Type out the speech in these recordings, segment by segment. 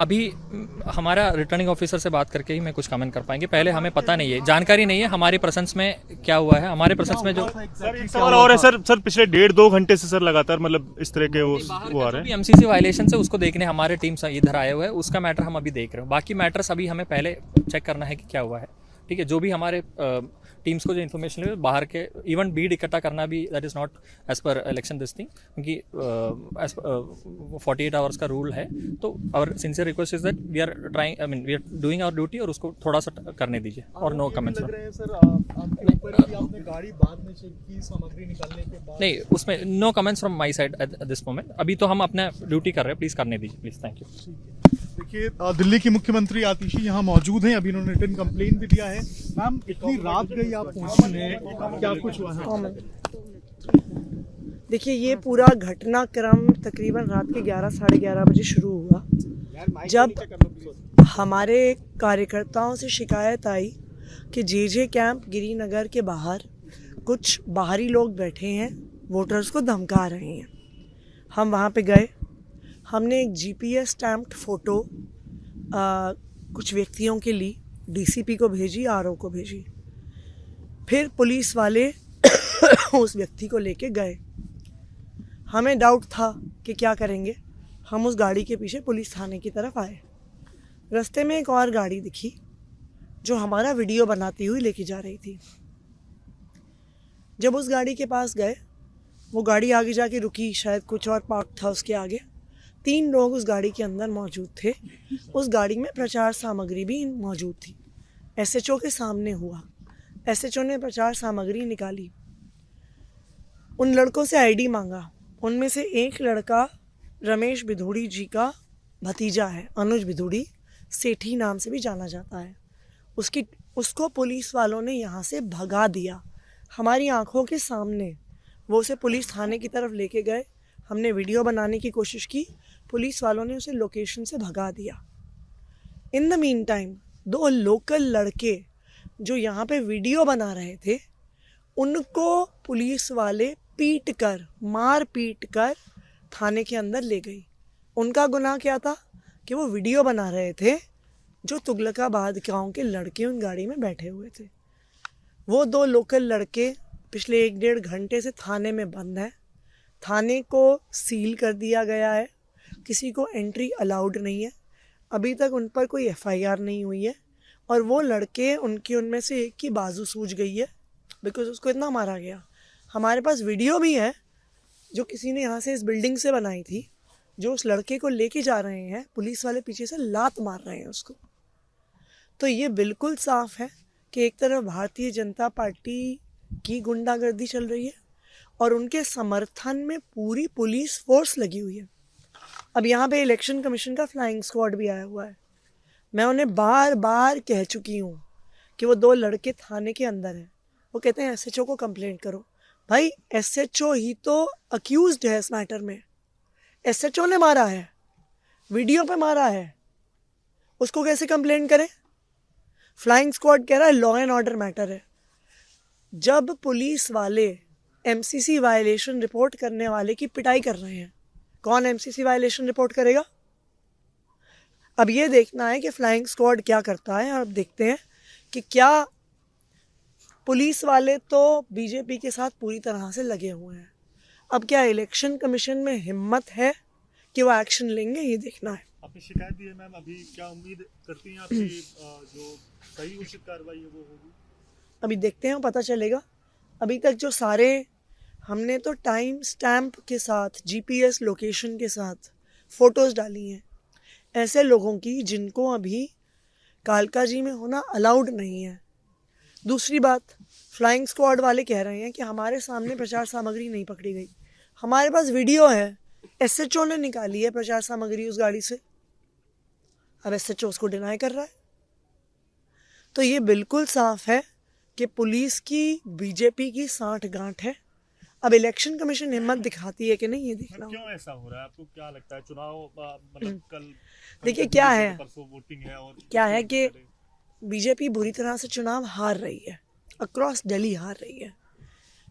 अभी हमारा returning officer से बात करके ही मैं कुछ कमेंट कर पाएंगे। पहले हमें पता नहीं है, जानकारी नहीं है हमारे प्रेजेंस में क्या हुआ है। हमारे प्रेजेंस में जो सर एक सवाल और है सर पिछले 1.5-2 घंटे से सर लगातार मतलब इस तरह के वो आ रहे हैं। एमसीसी वायलेशन से उसको देखने हमारे टीम इधर आए हुए हैं, उसका मैटर हम अभी देख रहे हो। बाकी मैटर्स अभी हमें पहले चेक करना है कि क्या हुआ है। ठीक है, जो भी हमारे टीम्स को जो इन्फॉर्मेशन है बाहर के इवन बीड इकट्ठा करना भी that is not as per election this thing, क्योंकि एज 48 आवर्स का रूल है। तो our sincere request is that we are trying, I mean we are doing our duty, और उसको थोड़ा सा करने दीजिए। और नो कमेंट्स नहीं, उसमें no comments from my side at this moment. अभी तो हम अपना ड्यूटी कर रहे हैं, प्लीज़ करने दीजिए प्लीज़। Thank you. देखिए, दिल्ली की मुख्यमंत्री आतिशी यहाँ मौजूद हैं। अभी उन्होंने रिटन कंप्लेन भी दिया है। मैम, इतनी रात गई आप पहुंचने, क्या कुछ हुआ है? देखिए, ये पूरा घटनाक्रम तकरीबन रात के 11-11:30 बजे शुरू हुआ, जब हमारे कार्यकर्ताओं से शिकायत आई कि जे कैंप गिरीनगर के बाहर कुछ बाहरी लोग बैठे हैं, वोटर्स को धमका रहे हैं। हम वहाँ पे गए, हमने एक जीपीएस स्टैम्प्ड फ़ोटो कुछ व्यक्तियों के ली, डीसीपी को भेजी, आरओ को भेजी। फिर पुलिस वाले उस व्यक्ति को लेके गए। हमें डाउट था कि क्या करेंगे। हम उस गाड़ी के पीछे पुलिस थाने की तरफ आए। रास्ते में एक और गाड़ी दिखी जो हमारा वीडियो बनाती हुई लेके जा रही थी। जब उस गाड़ी के पास गए, वो गाड़ी आगे जाके रुकी, शायद कुछ और पार्क था उसके आगे। 3 लोग उस गाड़ी के अंदर मौजूद थे। उस गाड़ी में प्रचार सामग्री भी मौजूद थी। एसएचओ के सामने हुआ। एसएचओ ने प्रचार सामग्री निकाली, उन लड़कों से आईडी मांगा। उनमें से एक लड़का रमेश भिधुड़ी जी का भतीजा है, अनुज भिधुड़ी, सेठी नाम से भी जाना जाता है। उसको पुलिस वालों ने यहाँ से भगा दिया हमारी आंखों के सामने। वो उसे पुलिस थाने की तरफ लेके गए। हमने वीडियो बनाने की कोशिश की, पुलिस वालों ने उसे लोकेशन से भगा दिया। In the mean time 2 local लड़के जो यहाँ पे वीडियो बना रहे थे, उनको पुलिस वाले मार पीट कर थाने के अंदर ले गई। उनका गुनाह क्या था कि वो वीडियो बना रहे थे जो तुगलकाबाद गांव के लड़के उन गाड़ी में बैठे हुए थे। वो 2 लोकल लड़के पिछले 1-1.5 घंटे से थाने में बंद हैं। थाने को सील कर दिया गया है, किसी को एंट्री अलाउड नहीं है। अभी तक उन पर कोई एफआईआर नहीं हुई है। और वो लड़के, उनमें से एक की बाजू सूज गई है बिकॉज उसको इतना मारा गया। हमारे पास वीडियो भी है जो किसी ने यहाँ से इस बिल्डिंग से बनाई थी, जो उस लड़के को लेके जा रहे हैं, पुलिस वाले पीछे से लात मार रहे हैं उसको। तो ये बिल्कुल साफ है कि एक तरफ भारतीय जनता पार्टी की गुंडागर्दी चल रही है और उनके समर्थन में पूरी पुलिस फोर्स लगी हुई है। अब यहाँ पे इलेक्शन कमीशन का फ्लाइंग स्क्वाड भी आया हुआ है। मैं उन्हें बार बार कह चुकी हूँ कि वो 2 लड़के थाने के अंदर हैं। वो कहते हैं एसएचओ को कंप्लेंट करो। भाई, एसएचओ ही तो अक्यूज्ड है इस मैटर में। एसएचओ ने मारा है, वीडियो पे मारा है, उसको कैसे कंप्लेंट करें? फ्लाइंग स्क्वाड कह रहा है लॉ एंड ऑर्डर मैटर है। जब पुलिस वाले एमसीसी वायलेशन रिपोर्ट करने वाले की पिटाई कर रहे हैं, कौन एमसीसी वायलेशन रिपोर्ट करेगा? अब ये देखना है कि फ्लाइंग स्क्वाड क्या करता है। अब देखते हैं कि क्या पुलिस वाले तो बीजेपी के साथ पूरी तरह से लगे हुए हैं। अब क्या इलेक्शन कमीशन में हिम्मत है कि वो एक्शन लेंगे, ये देखना है। आपने शिकायत दी है मैम, अभी क्या उम्मीद करती हैं आपकी जो सही उचित कार्रवाई है वो होगी? अभी देखते हैं, पता चलेगा। अभी तक जो सारे हमने तो टाइम स्टैम्प के साथ, जीपीएस लोकेशन के साथ फ़ोटोज़ डाली हैं ऐसे लोगों की जिनको अभी कालका जी में होना अलाउड नहीं है। दूसरी बात, फ्लाइंग स्क्वाड वाले कह रहे हैं कि हमारे सामने प्रचार सामग्री नहीं पकड़ी गई। हमारे पास वीडियो है, एसएचओ ने निकाली है प्रचार सामग्री उस गाड़ी से। अब एसएचओ उसको डिनाई कर रहा है। तो ये बिल्कुल साफ है कि पुलिस की बीजेपी की साठगांठ है। अब इलेक्शन कमीशन हिम्मत दिखाती है कि नहीं, ये देखना। क्यों ऐसा हो रहा है, आपको क्या लगता है? चुनाव मतलब कल देखिए क्या है, परसों वोटिंग है और क्या है कि बीजेपी बुरी तरह से चुनाव हार रही है, अक्रॉस दिल्ली हार रही है।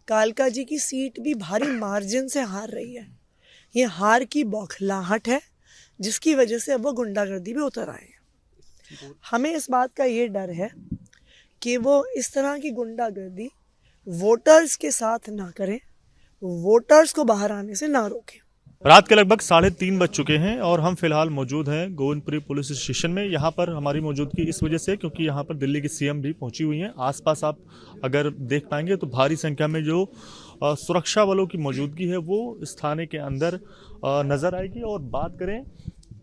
कालका जी की सीट भी भारी मार्जिन से हार रही है। ये हार की बौखलाहट है जिसकी वजह से अब वो गुंडागर्दी भी उतर आए हैं। हमें इस बात का ये डर है कि वो इस तरह की गुंडागर्दी वोटर्स के साथ ना करें, वोटर्स को बाहर आने से ना रोकें। रात के लगभग 3:30 बज चुके हैं और हम फिलहाल मौजूद हैं गोविंदपुरी पुलिस स्टेशन में। यहाँ पर हमारी मौजूदगी इस वजह से क्योंकि यहाँ पर दिल्ली की सीएम भी पहुँची हुई हैं। आसपास आप अगर देख पाएंगे तो भारी संख्या में जो सुरक्षा बलों की मौजूदगी है वो इस थाने के अंदर नज़र आएगी। और बात करें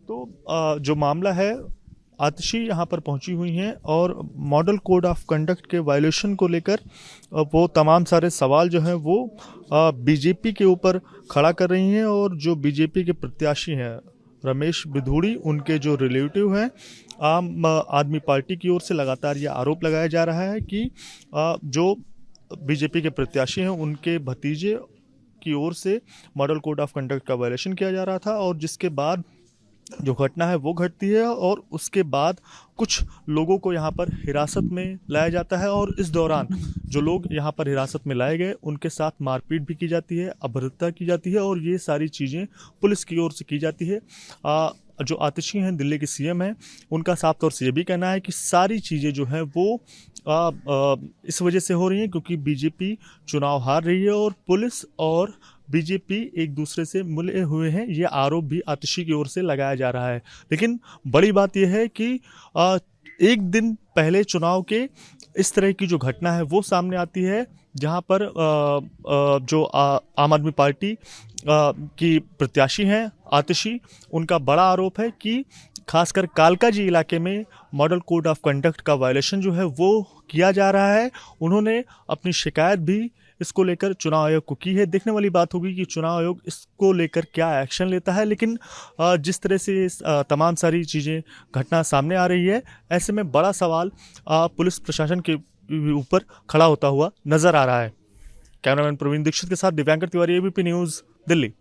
तो जो मामला है, आतिशी यहाँ पर पहुंची हुई हैं और मॉडल कोड ऑफ कंडक्ट के वायलेशन को लेकर वो तमाम सारे सवाल जो हैं वो बीजेपी के ऊपर खड़ा कर रही हैं। और जो बीजेपी के प्रत्याशी हैं रमेश बिधूड़ी, उनके जो रिलेटिव हैं, आम आदमी पार्टी की ओर से लगातार ये आरोप लगाया जा रहा है कि जो बीजेपी के प्रत्याशी हैं उनके भतीजे की ओर से मॉडल कोड ऑफ कंडक्ट का वायलेशन किया जा रहा था। और जिसके बाद जो घटना है वो घटती है और उसके बाद कुछ लोगों को यहाँ पर हिरासत में लाया जाता है। और इस दौरान जो लोग यहाँ पर हिरासत में लाए गए उनके साथ मारपीट भी की जाती है, अपहृत्या की जाती है और ये सारी चीज़ें पुलिस की ओर से की जाती है। जो आतिशी हैं, दिल्ली के सीएम हैं, उनका साफ तौर से ये भी कहना है कि सारी चीज़ें जो हैं वो इस वजह से हो रही हैं क्योंकि बीजेपी चुनाव हार रही है और पुलिस और बीजेपी एक दूसरे से मिले हुए हैं। ये आरोप भी आतिशी की ओर से लगाया जा रहा है। लेकिन बड़ी बात यह है कि एक दिन पहले चुनाव के इस तरह की जो घटना है वो सामने आती है जहां पर जो आम आदमी पार्टी की प्रत्याशी हैं आतिशी, उनका बड़ा आरोप है कि खासकर कालकाजी इलाके में मॉडल कोड ऑफ कंडक्ट का वायलेशन जो है वो किया जा रहा है। उन्होंने अपनी शिकायत भी इसको लेकर चुनाव आयोग को की है। देखने वाली बात होगी कि चुनाव आयोग इसको लेकर क्या एक्शन लेता है। लेकिन जिस तरह से तमाम सारी चीज़ें घटना सामने आ रही है, ऐसे में बड़ा सवाल पुलिस प्रशासन के ऊपर खड़ा होता हुआ नजर आ रहा है। कैमरामैन प्रवीण दीक्षित के साथ दिव्यांकर तिवारी, एबीपी न्यूज़, दिल्ली।